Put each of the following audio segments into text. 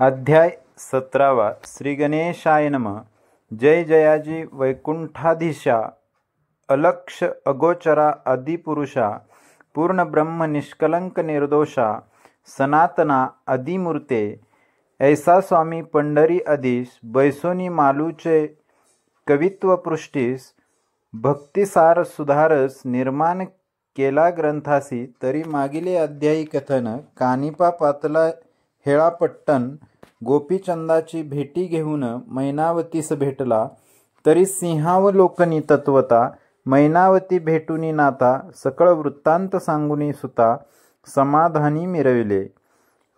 अध्याय 17 श्री गणेशाय नमः। जय जयाजी वैकुंठाधीशा, अलक्ष अगोचरा आदिपुरुषा, पूर्ण ब्रह्म निष्कलंक निर्दोषा, सनातना आदिमूर्ते, ऐसा स्वामी पंढरी अधीश, बैसोनी मालूचे कवित्व पृष्ठीस, भक्तिसार सुधारस निर्माण केला ग्रंथासी, तरी मागिले अध्यायी कथन कानिपा पातला हेळापट्टण, गोपीचंदाची भेटी घेऊन मैनावतीस भेटला, तरी सिंहावलोकनी तत्वता, मैनावती भेटूनी नाता, सकळ वृत्तांत सांगुनी सुता, समाधानी मिरविले।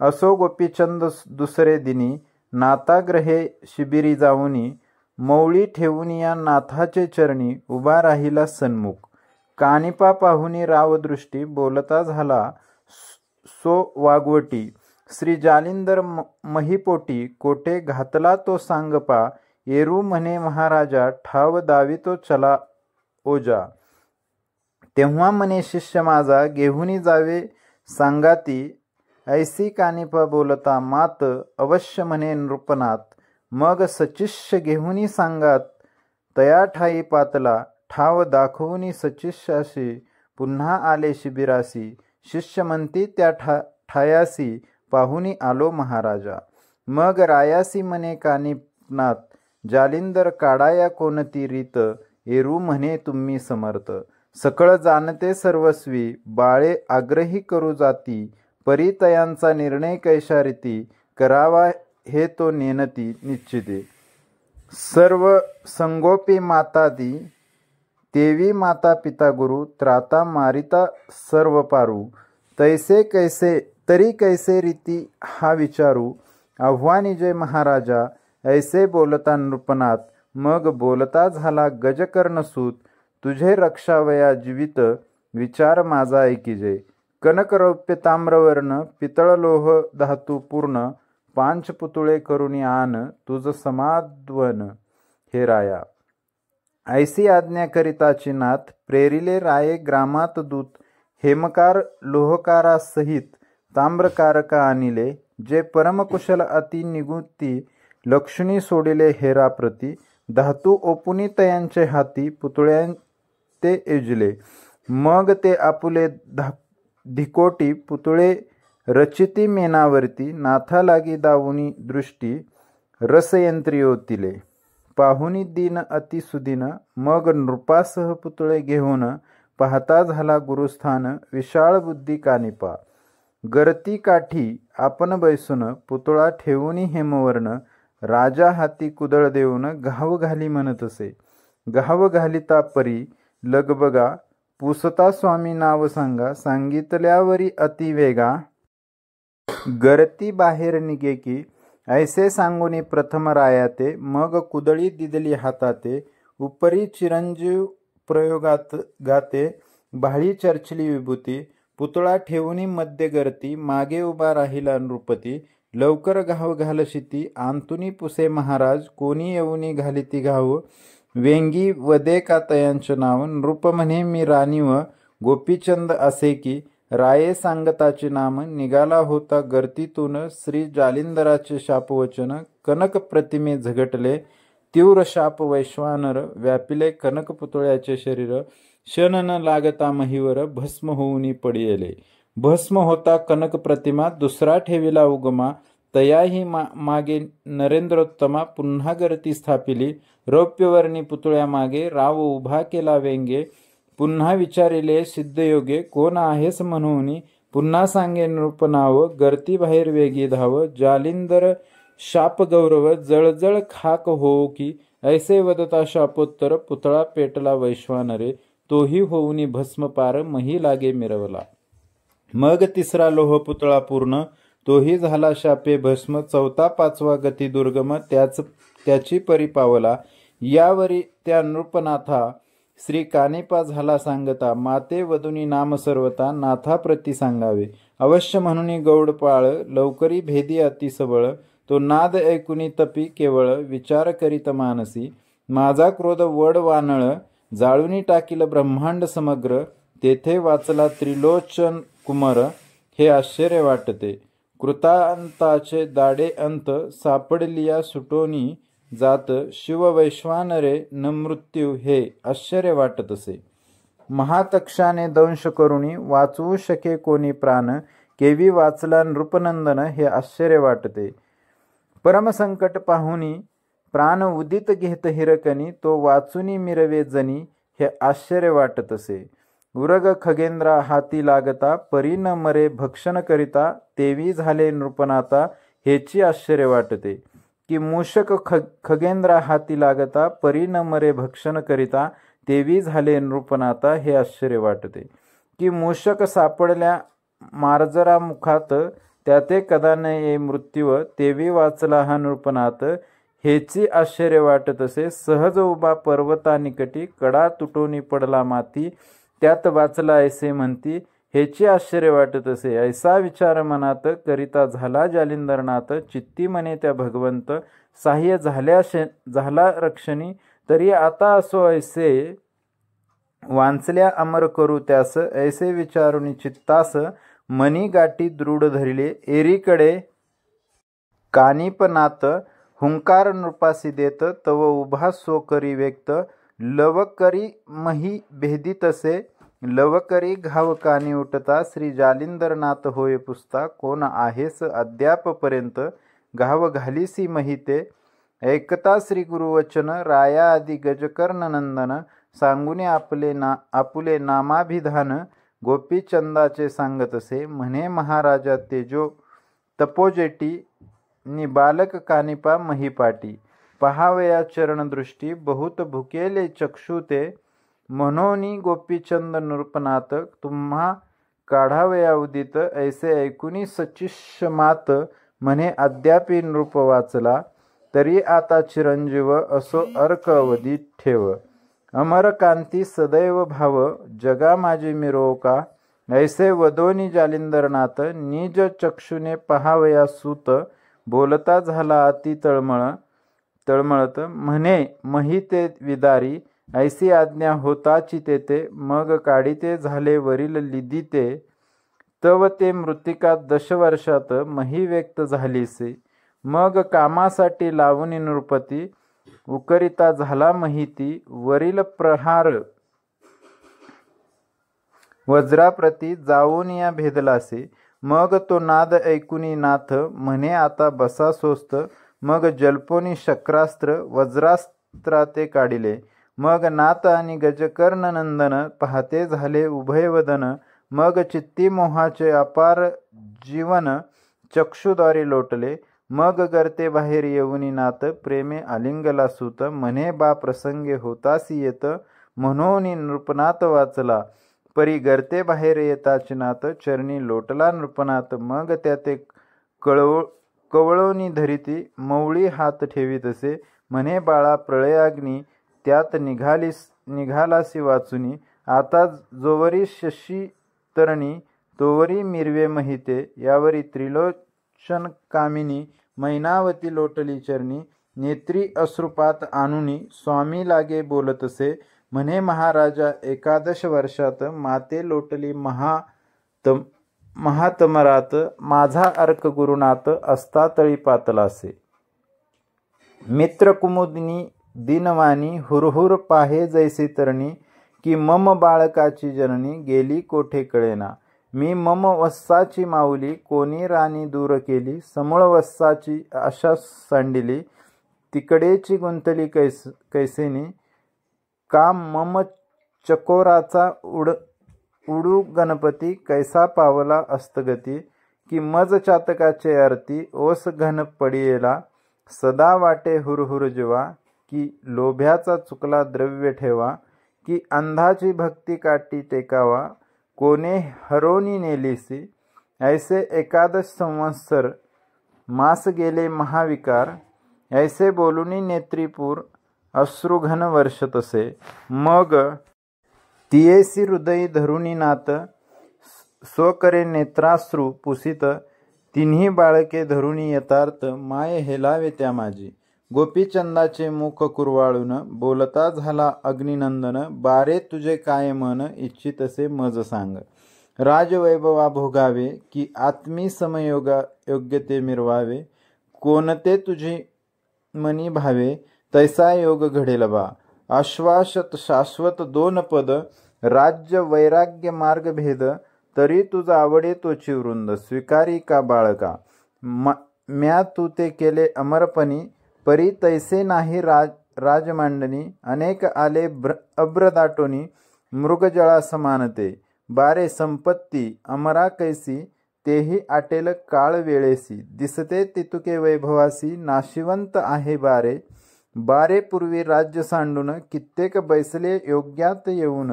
असो गोपीचंद दुसरे दिनी, नाताग्रहे शिबिरी जाऊनी, मौळी ठेवून या नाथाचे चरणी, उभा राहिला सन्मुख। कानिपा पाहुनी रावदृष्टी, बोलता झाला सो वागवटी, श्री जालिंदर महिपोटी, कोठे घातला तो सांगपा, येरू म्हणे महाराजा, ठाव दावितो चला ओजा। तेव्हा म्हणे शिष्य माझा, घेऊनी जावे सांगाती, ऐसी कानिपा बोलता मात, अवश्य म्हणे नृपनाथ। मग सचिष्य घेऊनी सांगात, तया ठाई पातला, ठाव दाखवूनी सचिष्याशी, पुन्हा आले शिबिरासी, शिष्य म्हणती त्या ठायासी, पाहुनी आलो महाराजा। मग रायासी म्हणे कानिपनाथ, जालिंदर काढाया कोणती रीत, एरू म्हणे तुम्ही समर्थ। सकळ जाणते सर्वस्वी, बाळे आग्रही करू जाती, परितयांचा निर्णय कैशा रीती, करावा हे तो नेनती निश्चिते। सर्व संगोपी मातादी, देवी माता पिता गुरु, त्राता मारिता सर्व पारू, तैसे कैसे तरी कैसे रीती हा विचारू, आव्हानी जय महाराजा, ऐसे बोलता नृपनाथ। मग बोलता झाला गजकर्णसूत, तुझे रक्षावया जीवित, विचार माझा ऐकिजे। कनकरौप्य ताम्रवर्ण, पितळ लोह धातू पूर्ण, पांच पुतळे करुणी आन, तुझ समाद्वन हे राया। ऐसी आज्ञा करिताची नाथ, प्रेरिले राये ग्रामात दूत, हेमकार लोहकारासहित, ताम्रकारका आणिले, जे परमकुशल अति निगुती, लक्ष्मी सोडिले हेराप्रती, धातू ओपुनी तयांचे हाती, पुतळ्यां ते एजले। मग ते आपुले धिकोटी, पुतळे रचिती मेनावरती, नाथा लागी दावुनी दृष्टी, रसयंत्री ओतिले। पाहुनी दीन अति सुदीन, मग नृपासह पुतळे घेऊन, पाहता झाला गुरुस्थान, विशाळ बुद्धी कानिपा। गर्ती काठी आपण बैसून, पुतळा ठेवूनी हेमवर्ण, राजा हाती कुदळ देऊन, घाव घाली म्हणतसे। घाव घालिता परी लगबगा, पुसता स्वामी नाव सांगा, सांगितल्यावरी अति वेगा, गर्ती बाहेर निघे की, ऐसे सांगुनी प्रथम रायाते, मग कुदळी दिदली हाताते, उपरी चिरंजीव प्रयोगात गाते, भाळी चर्चिली विभूती, पुतळा ठेवूनी मध्य गर्ती, मागे उभा राहिला नृपती, लवकर घाव घालशिती, आंतुनी पुसे महाराज, कोणी येऊनी घालिती घाव, वेंगी वदे का तयांचे नाव, नृप म्हणे मी राणीव, गोपीचंद असे की, राये सांगताचे नाम, निघाला होता गर्तीतून, श्री जालिंदराचे शापवचन, कनक प्रतिमे झगटले, तीव्र शाप वैश्वानर, व्यापिले कनक पुतळ्याचे शरीर, क्षण न लागता महीवर, भस्म होऊनी पडियले। भस्म होता कनक प्रतिमा, दुसरा ठेविला उगमा, तयाही मागे नरेंद्रोत्तमा, पुन्हा गर्ती स्थापिली, रौप्यवर्णी पुतळ्या मागे, राव उभा केला वेंगे, पुन्हा विचारिले सिद्धयोगे, कोण आहेस म्हणून, पुन्हा सांगे नृपनाव, गर्ती बाहेर वेगी धाव, जालिंदर शाप गौरव, जळजळ खाक होऊ की, ऐसे वदता शापोत्तर, पुतळा पेटला वैश्वानरे, तोही होऊनी भस्म पार, मही लागे मिरवला। मग तिसरा लोह पुतळा पूर्ण, तोही झाला शापे भस्म, चौथा पाचवा गती दुर्गम, त्याची परी पावला। यावरी त्या नृपनाथा, श्री कानिपा झाला सांगता, माते वदुनी नाम सर्वता, नाथा प्रती सांगावे, अवश्य म्हणून गौड पाळ, लवकरी भेदी अति सबळ, तो नाद ऐकुनी तपी केवळ, विचार करीत मानसी, माझा क्रोध वड वानळ, जाळूनी टाकील ब्रह्मांड समग्र, तेथे वाचला त्रिलोचन कुमार, हे आश्चर्य वाटते। कृतांताचे दाडे अंत सापडलिया सुटोनी जात शिववैश्वानरे न मृत्यू हे आश्चर्य वाटत असे. महातक्षाने दंश करुणी वाचवू शके कोणी प्राण केवी वाचला नृपनंदन हे आश्चर्य वाटते. परमसंकट पाहुनी प्राण उदित घेत हिरकणी तो वाचुनी मिरवे जनी हे आश्चर्य वाटत असे. उरग खगेंद्रा हाती लागता परी न मरे भक्षण करिता तेवी झाले नृपनाथा हेची आश्चर्य वाटते. की मूषक खगेंद्रा हाती लागता परी न मरे भक्षण करिता तेवी झाले नृपनाथा हे आश्चर्य वाटते. की मूषक सापडल्या मार्जरा मुखात त्याते कदा न ये मृत्यू तेवी वाचला हा नृपनाथ हेची आश्चर्य वाटत असे. सहज उभा पर्वता निकटी कडा तुटोनी पडला माती त्यात वाचला ऐसे म्हणती हेची आश्चर्य वाटत असे. ऐसा विचार मनात करिता झाला जालिंदरनाथ चित्ती म्हणे त्या भगवंत साह्य झाला रक्षणी तरी आता असो ऐसे वांचल्या अमर करू त्यास ऐसे विचारुनी चित्तास मनी गाठी दृढ धरिले एरीकडे कानिपनात हुंकार नृपासी देत तव उभा सो करी व्यक्त लवकरी मही भेदितसे लवकरी घाव कानी उठता श्री जालिंदरनाथ होय पुसता कोण आहेस अद्यापपर्यंत घाव घालीसी महिते ऐकता श्री गुरुवचन राया आदि गजकर्ण नंदन सांगुने आपुले नामाभिधान गोपीचंदाचे सांगतसे म्हणे महाराजा तेजो तपोजेटी नि बालक कानिपा महिपाटी पहावया चरणदृष्टी बहुत भुकेले चक्षुते म्हणोनी गोपीचंद नृपनाथ तुम्हा काढावया उदित ऐसे ऐकुनी सचिष्य मात म्हणे अद्यापी नृप वाचला तरी आता चिरंजीव असो अर्क अवधी ठेव अमर कांती सदैव भाव जगा माझी मिरोका ऐसे वदोनी जालिंदरनाथ निज चक्षुने पहावया सूत बोलता झाला अति तळमळत म्हणे महिते विदारी ऐसी आज्ञा होताची तेथे मग काढिते झाले वरील लिदिते तव ते मृतिका दशवर्षात मही व्यक्त झालीसे मग कामासाठी लावून नृपती उकरिता झाला महिती वरील प्रहार वज्राप्रती जाऊन या भेदलासे मग तो नाद ऐकुनी नाथ म्हणे आता बसा सोस्त मग जल्पोनी शक्रास्त्र वज्रास्त्राते काढिले मग नाथ आणि गजकर्ण नंदन पाहते झाले उभयवदन मग चित्ती मोहाचे अपार जीवन चक्षुद्वारे लोटले मग गर्ते बाहेर येऊनी नाथ प्रेमे आलिंगला सुत म्हणे बा प्रसंगे होतासी येत म्हणून नृपनाथ वाचला परी गर्ते बाहेर येताची नाथ चरणी लोटला नृपनाथ मग त्याते कवळोनी धरिती मवळी हात ठेवीतसे म्हणे बाळा प्रळयाग्नी त्यात निघालासी वाचुनी आता जोवरी शशी तरणी तोवरी मिरवे महिते यावरी त्रिलोचन कामिनी मैनावती लोटली चरणी नेत्री अश्रुपात आणुनी स्वामी लागे बोलतसे म्हणे महाराजा 11 वर्षात माते लोटली महातमरात माझा अर्क गुरुनाथ असता तळी पातलासे मित्र कुमुदिनी दिनवाणी हुरहुर पाहे जैसे तरणी की मम बाळकाची जननी गेली कोठे कळेना मी मम वस्साची माऊली कोणी राणी दूर केली समूळ वस्साची आशा सांडिली तिकडेची गुंतली कैसेनी काम मम चकोराचा उडू गणपती कैसा पावला अस्तगती की मज चातकाचे आरती ओस घन पडियेला सदा वाटे हुरहुर जीवा की लोभ्याचा चुकला द्रव्य ठेवा की अंधाची भक्ती काटी टेकावा कोणे हरोनी नेलीसी ऐसे 11 संवत्सर मास गेले महाविकार ऐसे बोलुनी नेत्रीपूर अश्रुघन वर्ष तसे मग तियेसी हृदय धरुनी नाथ स्वकरे नेत्राश्रू पुसित तिन्ही बाळके धरुनी यथार्थ माय हेलावे त्या माझी गोपीचंदाचे मुख कुरवाळून बोलता झाला अग्निनंदन बारे तुझे काय मन इच्छितसे मज सांग राजवैभवा भोगावे, की आत्मी समयोगा योग्यते मिरवावे. कोणते तुझी मनी भावे, तैसा योग घडेल बा. आश्वासत शाश्वत दोन पद, राज्य वैराग्य मार्ग भेद. तरी तुझा आवडे तोची वृंद, स्वीकारी का बाळका. म्या तू ते केले अमरपणी, परी तैसे नाही राजमांडणी. अनेक आले अब्र दाटोनी, मृगजळा समानते. बारे संपत्ती अमरा कैसी, तेही आटेल काळ वेळेसी. दिसते तितुके वैभवासी, नाशिवंत आहे बारे. बारे पूर्वी राज्य सांडून, कित्येक बैसले योग्यात येऊन.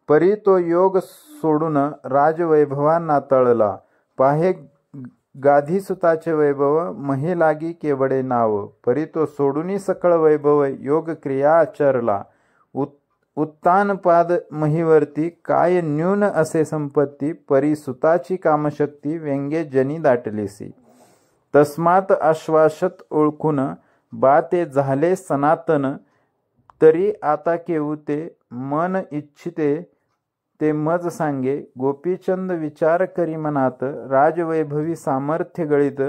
परी तो योग सोडून, राजवैभवा नातळला. पाहे गाधीसुताचे वैभव, महे लागी केवडे नाव. परी तो सोडूनी सकळ वैभव, योग क्रिया आचरला. उत्तानपाद महीवरती, काय न्यून असे संपत्ती. परी सुताची कामशक्ती, व्यंगे जनी दाटलेसी. तस्मात आश्वासत ओळखून, बा ते झाले सनातन. तरी आता केऊ ते, मन इच्छिते ते मज सांगे. गोपीचंद विचार करी मनात, राजवैभवी सामर्थ्य गळित.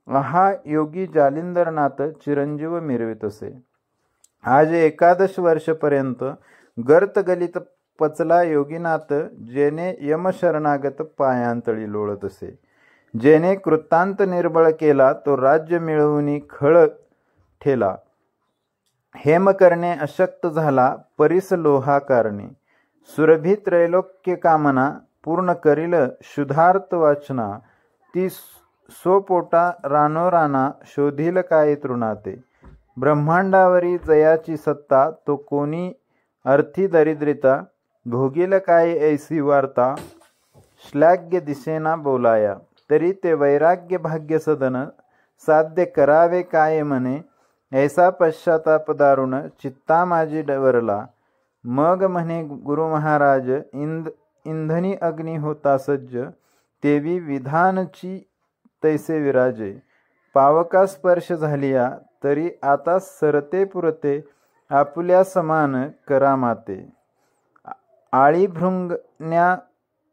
आहा योगी जालिंदरनाथ, चिरंजीव मिरवितसे. आज 11 वर्षपर्यंत गर्त गलित पचला योगीनाथ. जेने यम शरणागत पायांतळी लोळतसे. जेने कृतांत निर्बळ केला, तो राज्य मिळवून खळ ठेला. हेम करणे अशक्त झाला, परीस लोहा कारणे. सुरभी त्रैलोक्य कामना, पूर्ण करील शुद्धार्थ वाचना. ती सोपोटा रानोराना, शोधील काय तृणाते. ब्रह्मांडावरी जयाची सत्ता, तो कोणी अर्थी दरिद्रिता. भोगील काय ऐसी वार्ता, श्लाघ्य दिसेना बोलाया. तरी ते वैराग्य भाग्य सदन, साध्य करावे काय म्हणे. ऐसा पश्चाताप दारुण, चित्ता माझी डवरला. मग म्हणे गुरु महाराज, इंधनी अग्नी होता सज्ज. तेवी विधानची तैसे विराजे. पावका स्पर्श झालिया, तरी आता सरते पुरते. आपुल्या समान करा माते. आळी भृंगण्या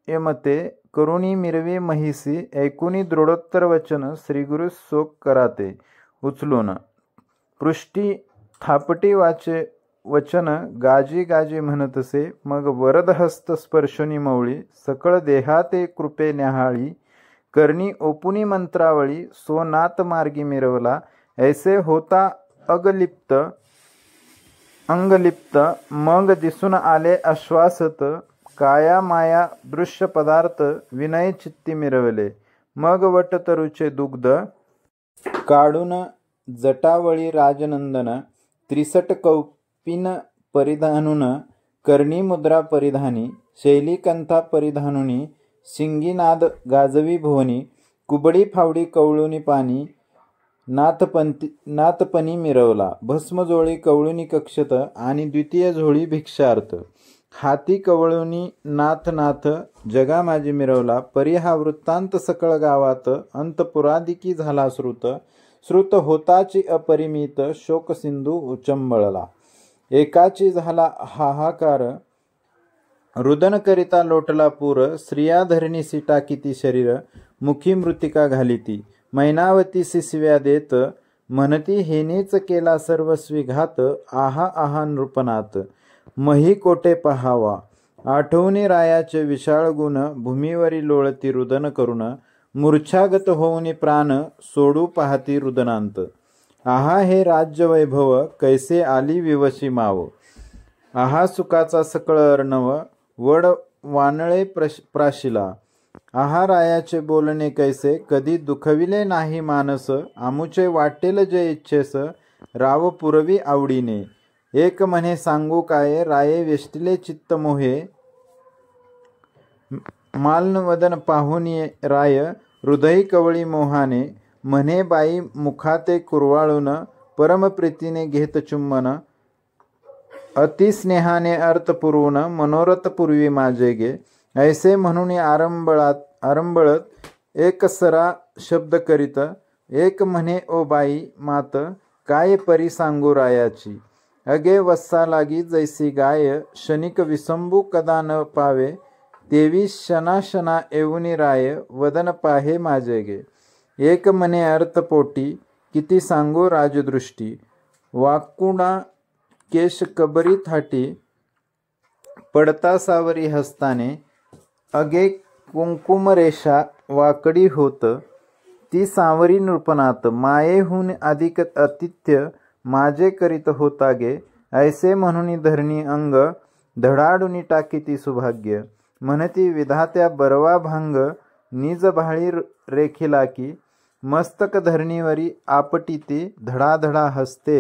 यमते, करुणी मिरवी महिसी. ऐकुनी दृढोत्तर वचन, श्रीगुरु शोक कराते उचलून. पृष्टी थापटी वाचे वचन, गाजी गाजी म्हणतसे. मग वरदहस्त स्पर्शुनी मवळी, सकळ देहाते कृपे न्याहाळी. करणी ओपुनी मंत्रावळी, सो नाथ मार्गी मिरवला. ऐसे होता अंगलिप्त. मग दिसून आले आश्वासत, काया माया दृश्य पदार्थ. विनय चित्ती मिरवले. मग वटतरुचे दुग्ध, काढून जटावळी राजनंदन. त्रिसट कौपिन परिधानुन, कर्णी मुद्रा परिधानी. शैलीकंथा परिधानुनी, शिंगीनाद गाजवी भुवनी. कुबडी फावडी कवळुनी पाणी, नाथपणी मिरवला. भस्मजोळी कवळुनी कक्षत, आणि द्वितीय झोळी भिक्षार्थ. हाती कवळुनी नाथ नाथ, जगा माझी मिरवला. परी हा वृत्तांत सकळ गावात, अंतपुरादिकी झाला श्रुत. श्रुत होताची अपरिमित, शोकसिंधू उचंबळला. एकाची झाला हाहाकार, रुदन करिता लोटला पूर. स्त्रिया धरणीसी टाकीती शरीर, मुखी मृतिका घालिती. मैनावती सिसव्या देत, म्हणती हेनीच केला सर्वस्वी घात. आहा आहा नृपनाथ, मही कोठे पहावा. आठवणी रायाचे विशाळ गुण, भूमीवरी लोळती रुदन करून. मूर्छागत होऊनी प्राण, सोडू पाहती रुदनांत. आहा हे राज्य वैभव, कैसे आली विवशी माव. आहा सुखाचा सकळ अर्णव, वड वानळे प्राशिला. आहा रायाचे बोलणे कैसे, कधी दुखविले नाही मानस. आमुचे वाटेल जे इच्छेस, राव पुरवी आवडीने. एक म्हणे सांगू काय, राये वेष्टिले चित्त मोहे. मालनवदन पाहुनी राय, हृदय कवळी मोहाने. म्हणे बाई मुखाते कुरवाळून, परमप्रीतीने घेत चुंबन. अतिस्नेहाने अर्थ पुरवून, मनोरथ पूर्वी माझे गे. ऐसे म्हणून आरंबळत एकसरा शब्द करीत. एक म्हणे ओ बाई मात, काय परी सांगू रायाची. अगे वत्सा लागी जैसी गाय, क्षणिक विसंबू कदा न पावे. तेवी शना येऊनी राय वदन पाहे माझे गे. एक मने अर्थपोटी किती सांगू राजदृष्टी. वाकुणा केश कबरी थाटी पडता सावरी हस्ताने. अगे कुंकुमरेषा वाकडी होत ती सावरी नृपनाथ. मायेहून अधिक आतिथ्य माझे करीत होता गे. ऐसे म्हणून धरणी अंग धडाडून टाकीती सुभाग्य. म्हणती विधात्या बरवा भांग निज भाळी रेखिला की. मस्तक धरणीवरी आपटीती धडाधडा हसते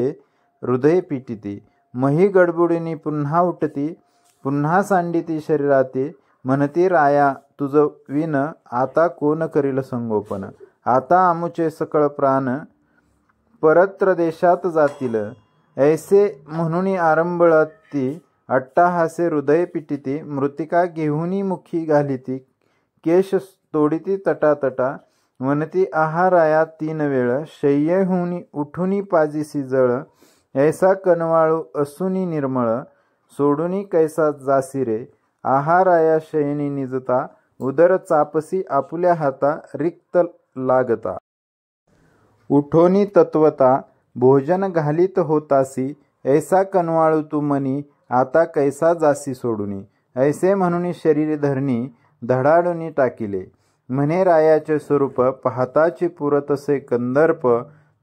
हृदय पिटीती. मही गडबुडीनी पुन्हा उठती पुन्हा सांडिती शरीराती. म्हणती राया तुझ विन आता कोण करील संगोपन. आता आमुचे सकळ प्राण परत्र देशात जातील. ऐसे म्हणून आरंभळती अट्टाहासे हृदय पिटीती. मृतिका घेऊनी मुखी घालिती केश तोडिती तटातटा. म्हणती आहाराया 3 वेळ शय्येहून उठुनी पाजीसी जळ. ऐसा कनवाळू असुनी निर्मळ सोडूनी कैसा जासी रे. आहाराया शयनी निजता उदर चापसी आपुल्या हाता रिक्त लागता. उठोनी तत्वता भोजन घालीत होतासी. ऐसा कनवाळू तू मनी आता कैसा जासी सोडूनी. ऐसे म्हणून शरीर धरणी धडाडूनी टाकिले. म्हणे रायाचे स्वरूप पाहताची पुरतसे कंदर्प.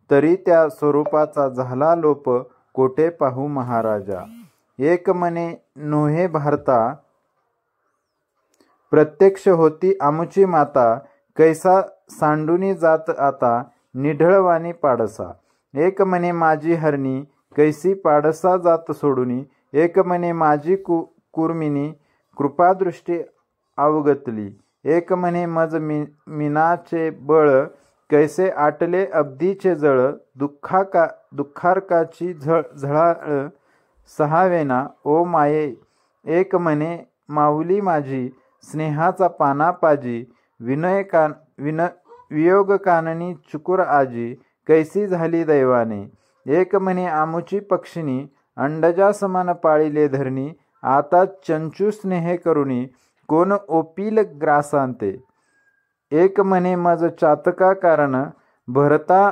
तरी त्या स्वरूपाचा झाला लोप कोठे पाहू महाराजा. एक मने नोहे भारता प्रत्यक्ष होती आमुची माता. कैसा सांडूनी जात आता निढळवानी पाडसा. एक मने माझी हरणी कैसी पाडसा जात सोडूनी. एक मने माझी कुर्मिनी कृपादृष्टी अवगतली. एक मने मज मिनाचे बळ कैसे आटले अब्दीचे जळ. दुःखार्काची झळाळ सहावेना ओ माये. एक मने माऊली माझी स्नेहाचा पाना पाजी. वियोग काननी चुकुर आजी कैसी झाली दैवाने. एक मने आमुची पक्षिणी अंडजा समान पाळिले धरणी. आता चंचू स्नेहे करुणी कोण ओपील ग्रासांते. एक मने मज चातका कारण भरता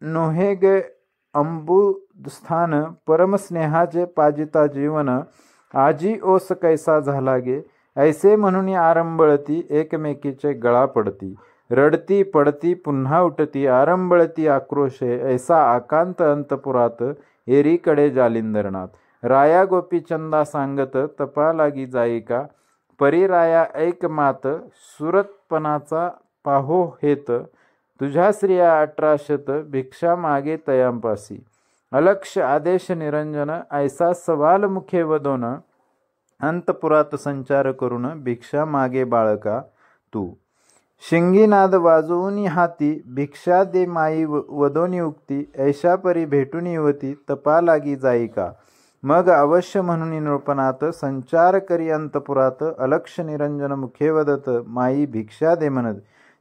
नोहे गे अंबुस्थान. परम स्नेहाचे पाजिता जीवन आजी ओस कैसा झाला गे. ऐसे म्हणून आरंभळती एकमेकीचे गळा पडती. रडती पडती पुन्हा उठती आरंभळती आक्रोशे. ऐसा आकांत अंतपुरात एरीकडे जालिंदरनाथ. राया गोपीचंदा सांगत तपा लागी जाईका. परी राया ऐक मात सुरतपणाचा पाहो हेत. तुझ्या स्त्रिया 1800 भिक्षा मागे तयांपासी. अलक्ष आदेश निरंजन ऐसा सवाल मुखे वदोन. अंतपुरात संचार करून भिक्षा मागे बाळका तू. शिंगीनाद वाजवून हाती भिक्षा दे माई वदोनी उक्ती. ऐशा परी भेटून युवती तपा लागी जाईका. मग अवश्य म्हणून नृपनाथ संचार करी अंतपुरात. अलक्ष निरंजन मुखे वदत माई भिक्षा दे म्हणत.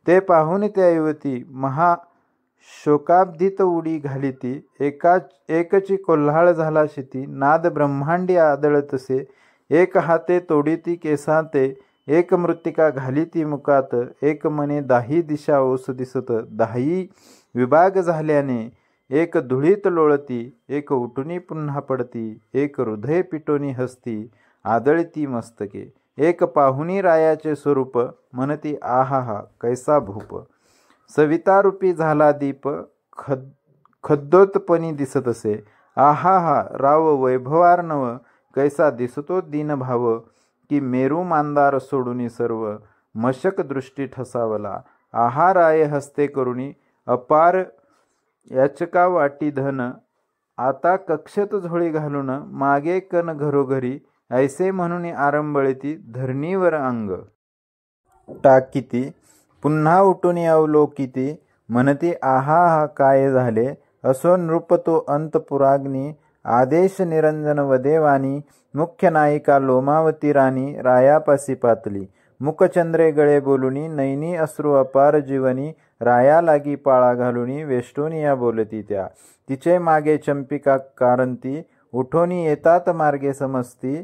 ते पाहून त्या युवती महा शोकाब्धित उडी घालिती. एकची कोल्हाळ झाला शिती. नाद ब्रह्मांडी आदळतसे. एक हाते तोडीती केसांते. एक मृत्तिका घालिती मुकात. एक मने 10 दिशा ओस दिसत. 10 विभाग झाल्याने एक धुळीत लोळती. एक उठुनी पुन्हा पडती. एक हृदय पिटोनी हसती आदळती मस्तके. एक पाहुणी रायाचे स्वरूप म्हणती आहाहा कैसा भूप. सवितारूपी झाला दीप खद्दोतपणी दिसत असे. आहाहा राव वैभवार्णव कैसा दिसतो दीनभाव. की मेरू मांदार सोडूनी सर्व मशक दृष्टी ठसावला. आहाराय हस्ते करुणी अपार याचका वाटी धन. आता कक्षेत झोळी घालून मागे कन घरोघरी. ऐसे म्हणून आरंभळती धरणीवर अंग टाकीती. पुन्हा उठून अवलोकिती. म्हणती आहा हा काय झाले. असो नृप तो अंतपुराग्नी. आदेश निरंजन वदेवानी. मुख्य नायिका लोमावती राणी रायापासी पातली. मुखचंद्रे गळे बोलुनी नैनी अश्रू अपार जीवनी. राया लागी पाळा घालुनी वेष्टोनिया बोलती त्या. तिचे मागे चंपिका कारंती. उठोनी येतात मार्गे समजती.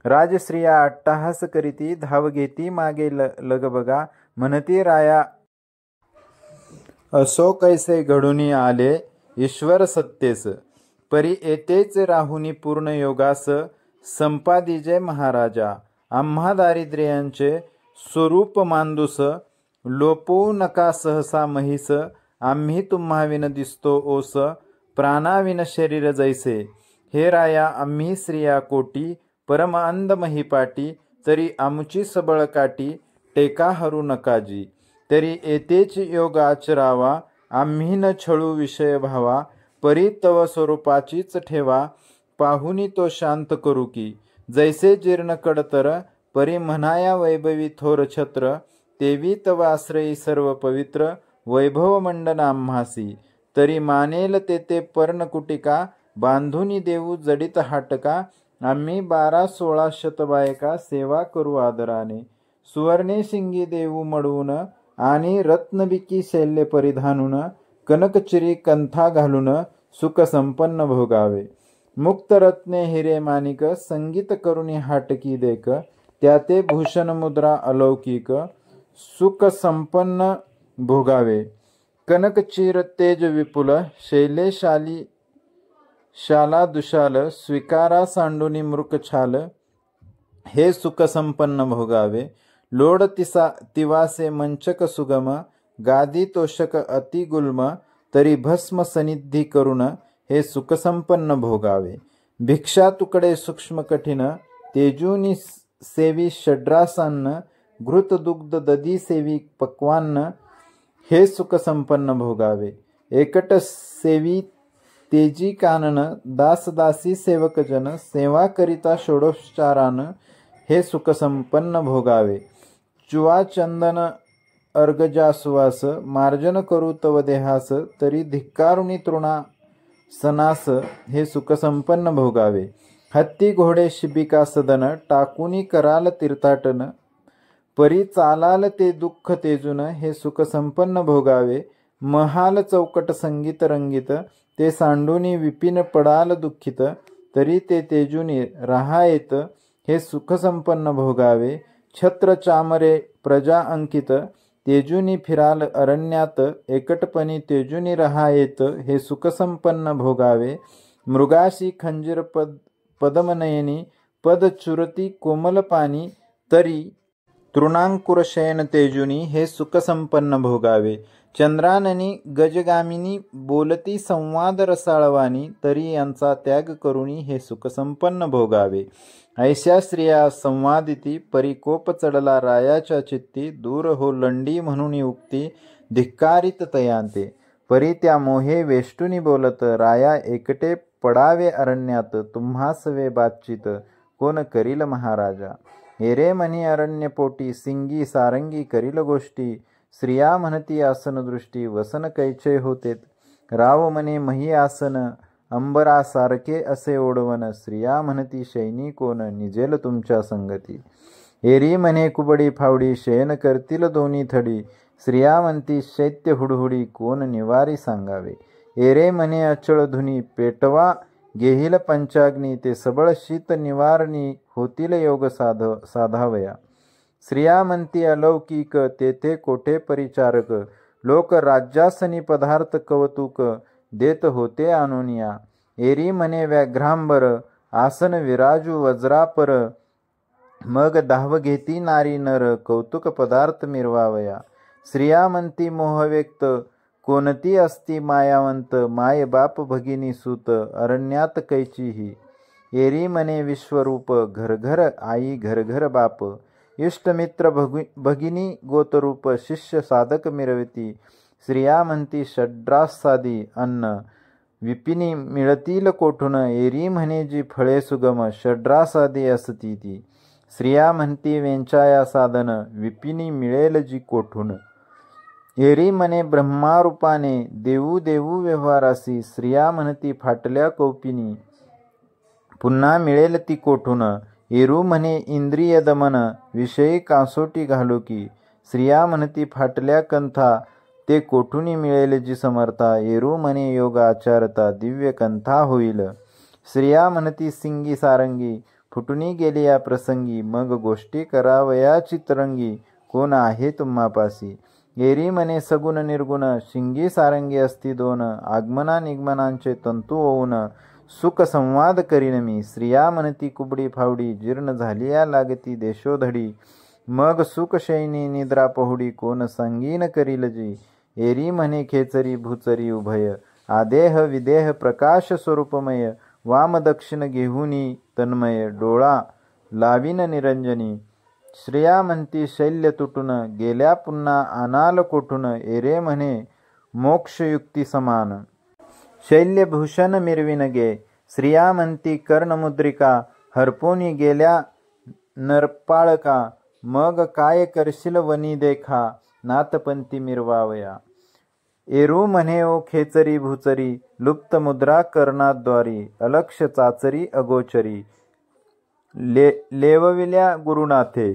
राजश्रिया अट्टहास करीती धाव घेती मागे लगबगा म्हणती राया असो कैसे घडूनी आले ईश्वर सत्तेस परी येतेच राहुनी पूर्ण योगास संपादिजे महाराजा आम्हा दारिद्र्यांचे स्वरूप मांदूस लोपवू नका सहसा महिस आम्ही तुम्हाविन दिसतो ओस प्राणाविन शरीर जैसे हे राया आम्ही स्त्रिया कोटी परम अंध महिपाटी तरी आमुची सबळ काटी टेका हरू नकाजी तरी येतेच योग आचरावा आम्ही न छळू विषय भावा परी तव स्वरूपाचीच ठेवा पाहुनी तो शांत करू की जैसे जीर्ण कडतर परी म्हणाया वैभवी थोर छत्र तेवी तव आश्रयी सर्व पवित्र वैभव मंडन आम्हासी तरी मानेल तेथे पर्णकुटिका बांधुनी देऊ जडित हाटका आम्ही 12-16 शतबायका सेवा करू आदराने सुवर्णे शिंगी देऊ मडवून आणि रत्नबिकी शैल्य परिधानून कनकचिरी कंथा घालून सुख संपन्न भोगावे मुक्त रत्ने हिरे माणिक संगीत करुणी हाटकी देक त्याते भूषण मुद्रा अलौकिक सुख संपन्न भोगावे कनकचिर तेज विपुल शैलेशाली शाला दुशाल स्वीकारा सांडुनी मृक छाल हे सुख संपन्न भोगावे लोड तिवासे मंचक सुगम गादी तोषक अति गुल्म तरी भस्म सनिधी करुण हे सुख संपन्न भोगावे भिक्षा तुकडे सूक्ष्म कठीण तेजूनी सेवी षड्रासान्न घृत दुग्ध दधी सेवी पक्वान्न हे सुख संपन्न भोगावे एकट सेवी तेजी कानन दासदासी सेवकजन सेवा करिता षोडोपचारान हे सुख संपन्न भोगावे चुवा चंदन अर्गजा सुवास मार्जन करू तव देहास तरी धिक्कारुणी तृणा सनास हे सुख संपन्न भोगावे हत्ती घोडे शिबिका सदन टाकुनी कराल तीर्थाटन परी चालाल ते दुःख तेजून हे सुख संपन्न भोगावे महाल चौकट संगीत रंगीत ते सांडूनी विपिन पडाल दुःखित तरी ते तेजूनी राहायेत हे सुख संपन्न भोगावे छत्र चामरे प्रजा अंकित तेजूनी फिराल अरण्यात एकटपणी तेजूनी राहायेत हे सुख संपन्न भोगावे मृगाशी खंजीर पदमनयनी पद चुरती कोमल पाणी तरी तृणांकुर शयन तेजुनी हे सुख संपन्न भोगावे चंद्राननी गजगामिनी बोलती संवाद रसाळवानी तरी यांचा त्याग करुणी हे सुख संपन्न भोगावे ऐशा स्त्रिया संवादिती परिकोप चढला रायाच्या चित्ती दूर हो लंडी म्हणून उक्ती धिक्कारित तयांते परी त्या मोहे वेष्टुनी बोलत राया एकटे पडावे अरण्यात तुम्हासवे बातचीत कोण करील महाराजा एरे म्हणी अरण्य पोटी सिंगी सारंगी करील गोष्टी स्त्रिया म्हणती आसन दृष्टी वसन कैचे होतेत राव म्हणे मही आसन अंबरा सारखे असे ओढवन स्त्रिया म्हणती शैनी कोण निजेल तुमच्या संगती एरी म्हणे कुबडी फावडी शयन करतील दोन्ही थडी स्त्रिया म्हणती शैत्य हुडहुडी कोण निवारी सांगावे एरे म्हणे अचळ धुनी पेटवा गेहिल पंचाग्नी ते सबळ शीत निवारणी होतील योग साधावया स्त्रिया म्हणती अलौकिक तेथे कोठे परिचारक लोक राज्यासनी पदार्थ कौतुक देत होते आणूनिया एरी म्हणे व्याघ्रांबर आसन विराजू वज्रापर मग धाव घेती नारी नर कौतुक पदार्थ मिरवावया स्त्रिया म्हणती मोहव्यक्त कोणती असती मायावंत माय बाप भगिनी सूत अरण्यात कैचीही एरी म्हणे विश्वरूप घरघर आई घरघर बाप इष्टमित्र भगिनी गोतरूप शिष्य साधक मिरवती स्त्रिया म्हणती षड्रासादी अन्न विपिनी मिळतील कोठून एरी म्हणे जी फळे सुगम षड्रासादी असती ती स्त्रिया म्हणती वेंचाया साधन विपिनी मिळेल जी कोठून एरी म्हणे ब्रह्मारूपाने देऊ देऊ व्यवहारासी स्त्रिया म्हणती फाटल्या कौपिनी पुन्हा मिळेल ती कोठून एरू म्हणे इंद्रिय दमन विषयी कासोटी घालू की स्त्रिया म्हणती फाटल्या कंथा ते कोठूनी मिळेल जी समर्था एरू म्हणे योग आचारता दिव्य कंथा होईल स्त्रिया म्हणती सिंगी सारंगी फुटूनी गेली या प्रसंगी, मग गोष्टी करावयाची तरंगी, कोण आहे तुम्हापासी? एरी म्हणे सगुण निर्गुण, शिंगी सारंगी असती दोन, आगमना निगमनांचे तंतू होऊन, सुख संवाद करीन मी. स्त्रिया म्हणती कुबडी फावडी, जीर्ण झाली या लागती देशोधडी, मग सुख शयनी निद्रा पहुडी, कोण संगीन करील जी. एरी म्हणे खेचरी भूचरी उभय, आदेह विदेह प्रकाश स्वरूपमय, वाम दक्षिण घेऊनी तन्मय, डोळा लावीन निरंजनी. श्रेया म्हणती शैल्य तुटून, गेल्या पुन्हा आनाल कोठून, एरे म्हणे मोक्षयुक्ती समान, शैल्यभूषण मिरविन गे. स्त्रिया म्हणती कर्णमुद्रिका, हरपोनी गेल्या नरपाळका, मग काय करशील वनी देखा, नाथपंथी मिरवावया. एरू म्हणे ओ खेचरी भूचरी, लुप्त मुद्रा कर्णाद्वारी, अलक्ष चाचरी अगोचरी, लेवविल्या गुरुनाथे.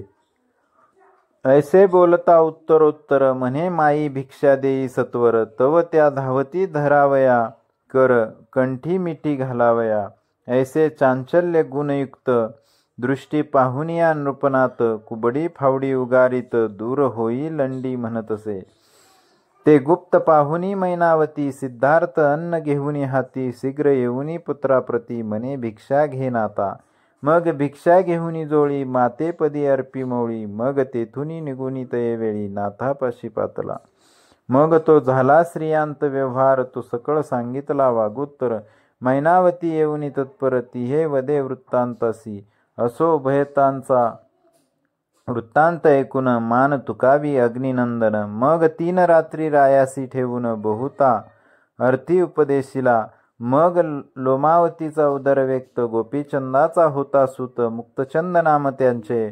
ऐसे बोलता उत्तरोत्तर, म्हणे माई भिक्षा देई सत्वर, तव त्या धावती धरावया, कर कंठी मिठी घालावया. ऐसे चांचल्य गुणयुक्त, दृष्टी पाहुनिया नृपनाथ, कुबडी फावडी उगारीत, दूर होई लंडी म्हणतसे. ते गुप्त पाहुनी मैनावती, सिद्धार्थ अन्न घेऊनी हाती, शीघ्र येऊनी पुत्राप्रती, म्हणे भिक्षा घे नाता. मग भिक्षा घेऊनी जोळी, मातेपदी अर्पी मोळी, मग तेथुनी निघुनी तये वेळी, नाथापाशी पातला. मग तो झाला श्रियांत व्यवहार, तो सकळ सांगितला वागुत्तर. मैनावती येऊनी तत्पर, तिहे वदे वृत्तांतासी, असो उभयतांचा वृत्तांत ऐकून, मान तुकावी अग्निनंदन. मग 3 रात्री रायासी ठेवून, बहुता अर्थी उपदेशिला. मग लोमावतीचा उदर व्यक्त, गोपीचंदाचा होता सूत, मुक्तचंद नाम त्यांचे,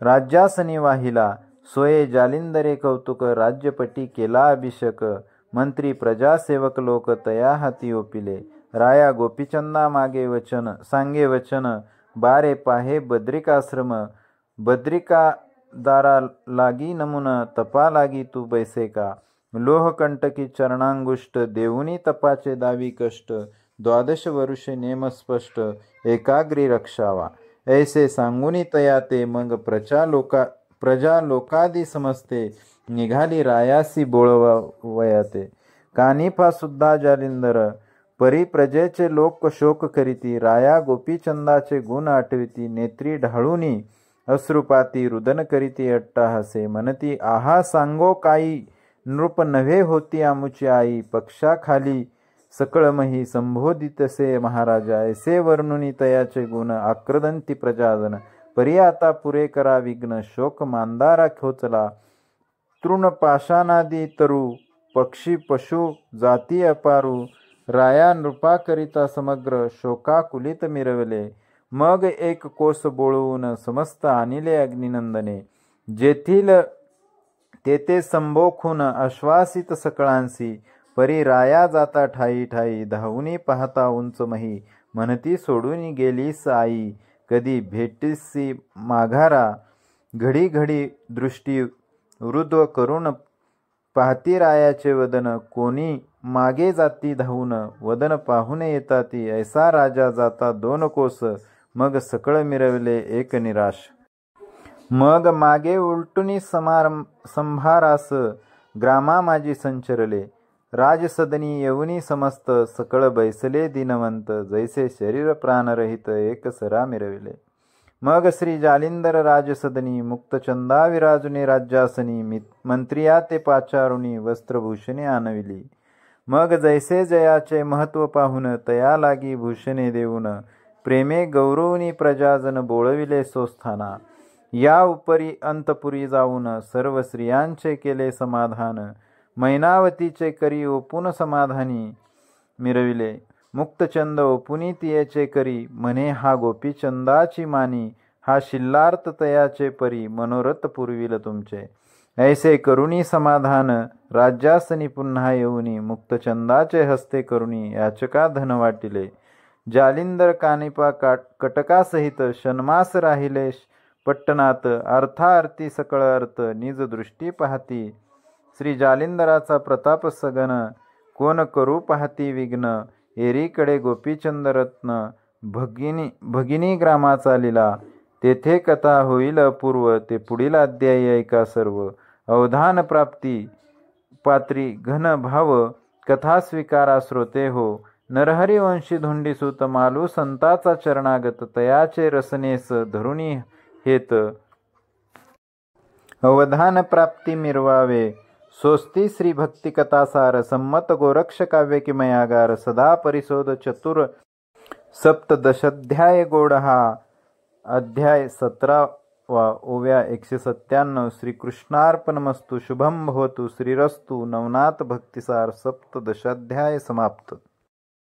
राज्यासनी वाहिला. सोये जालिंदरे कौतुक, राज्यपटी केला अभिषेक, मंत्री प्रजासेवक लोक तया हाती ओपिले. राया गोपीचंदा मागे वचन सांगे वचन, बारे पाहे बद्रिकाश्रम, बद्रिकादारा लागी नमुन, तपा लागी तू बैसे का. लोहकंटकी चरणांगुष्ट, देऊनी तपाचे दावी कष्ट, 12 वर्षे नेम स्पष्ट, एकाग्री रक्षावा. ऐसे सांगुनी तया ते, मग प्रजा लोकादी समजते, निघाली रायासी बोळवयाते. कानिफा सुद्धा जालिंदर, परी प्रजेचे लोक शोक करीती, राया गोपीचंदाचे गुण आठविती, नेत्री ढाळूनी अश्रुपाती, रुदन करीती अट्टाहासे, म्हणती आहा सांगो काई, नृप नव्हे होती आमुची आई, पक्षाखाली सकळमही संबोधितसे महाराजा. ऐसे वर्णुनी तयाचे गुण, आक्रदंती प्रजाजन, परी आता पुरे करा विघ्न, शोक मांदारा खोचला. तृण पाषाणादी तरु, पक्षी पशु जाती अपारू, राया नृपाकरिता समग्र, शोकाकुलित मिरवले. मग एक कोस बोळवून, समस्त आणिले अग्निनंदने, जेथील तेथे संबोखून, आश्वासित सकळांसी. परी राया जाता ठाई ठाई, धावूनी पाहता उंच मही, म्हणती सोडून गेलीस आई, कधी भेटीसी माघारा. घडी घडी दृष्टी वृद्ध करून, पाहती रायाचे वदन, कोणी मागे जाती धावून, वदन पाहून येताती. ऐसा राजा जाता 2 कोस, मग सकळ मिरवले एक निराश. मग मागे उलटुनी संभारास, ग्रामा माझी संचरले. राजसदनी येऊनी समस्त, सकळ बैसले दिनवंत, जैसे शरीर प्राणरहित एक सरा मिरविले. मग श्री जालिंदर राजसदनी, मुक्तचंदा विराजुनी राज्यासनी, मंत्रिया ते पाचारुनी, वस्त्रभूषणे आणविली. मग जैसे जयाचे महत्व पाहून, तया लागी भूषणे देऊन, प्रेमे गौरवनी प्रजाजन बोळविले सोस्थाना. या उपरी अंतपुरी जाऊन, सर्व स्त्रियांचे केले समाधान, मैनावतीचे करी ओपून समाधानी मिरविले. मुक्तचंद ओपुनी तियेचे करी, म्हणे हा गोपीचंदाची मानी, हा शिल्लार्थ तयाचे परी, मनोरथ पुरविल तुमचे. ऐसे करुणी समाधान, राज्यासनी पुन्हा येऊनी, मुक्तचंदाचे हस्ते करुणी, याचका धन वाटिले. जालिंदर कानिपा कटकासहित, षण्मास राहिले पट्टणात, अर्थार्थी सकळ अर्थ, निज दृष्टी पाहती. श्री जालिंदराचा प्रताप सगन, कोण करू पाहती विघ्न. एरीकडे गोपीचंद रत्न, भगिनी ग्रामाचा लिला, तेथे कथा होईल अपूर्व, ते पुढील अध्यायी ऐका सर्व. अवधान प्राप्ती पात्री घन भाव, कथा स्वीकारा श्रोते हो. नरहरिवंशी धोंडीसूत, मालू संताचा चरणागत, तयाचे रसनेस धरुणी हेत. अवधान प्राप्ती मिरवावे, सोस्ती श्री भक्ती कथासार, संमत गोरक्ष काव्य किमयागार, सदा परिशोध चतुर सप्तदशाध्याय गोड हा. अध्याय 17 ओव्या 197. श्रीकृष्णार्पणमस्तु. शुभम भवतु. श्रीरस्तु. नवनाथ भक्तिसार सप्तदशाध्याय समाप्त.